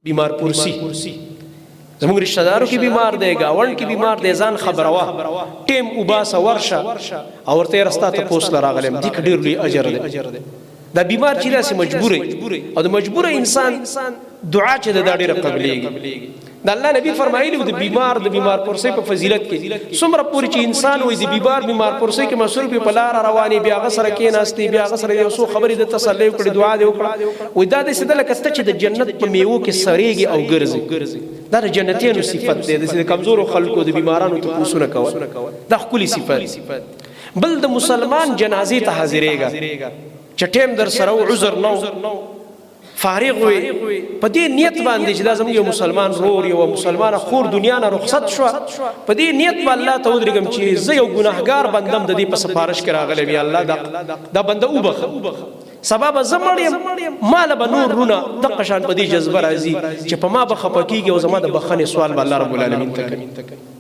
بیمار پرسی زموږ رشتہ دارو کې بیمار دی گاوند کې بیمار دی ځان خبروا ټیم وباسه ورشه او ورته رستا ته پوس لراغلم دي ډیر لوی اجر دی دا بیمار چې داسې مجبورې او د مجبور انسان دعا چې د ډیره قبلېږي د الله نبی فرمایلی د بیمار پرسي په فضیلت کې څومره پوری چې انسان وي د بیمار پرسي کې مصروف په لار رواني بیا غسر کې ناشتي بیا غسر یو څو خبرې د تسلی کړي دعا دی وکړه وای دا د سدل کسته چې د جنت په میوه کې سریږي او ګرځي دا د جنتیانو صفت دی د کمزورو خلکو د بیمارانو ته پوسونه کوي دا خولي صفت بل د مسلمان جنازې ته حاضرېږي چې ټیم در سره عذر نو فارغ وي په دې نیت باندې چې دا زموږ یو مسلمان رور یو مسلمان خور دنیا نه رخصت شو په دې نیت باندې الله ته ودرېږم چې زه یو ګناهګار بندم د دې په سفارش کې راغلی وي الله دا بنده وبخه سبب زمړ مال به نور رونه د قشان په دې جذبه راځي چې په ما بخه پکېږي او زما د بخنې سوال به الله رب العالمین ته کوي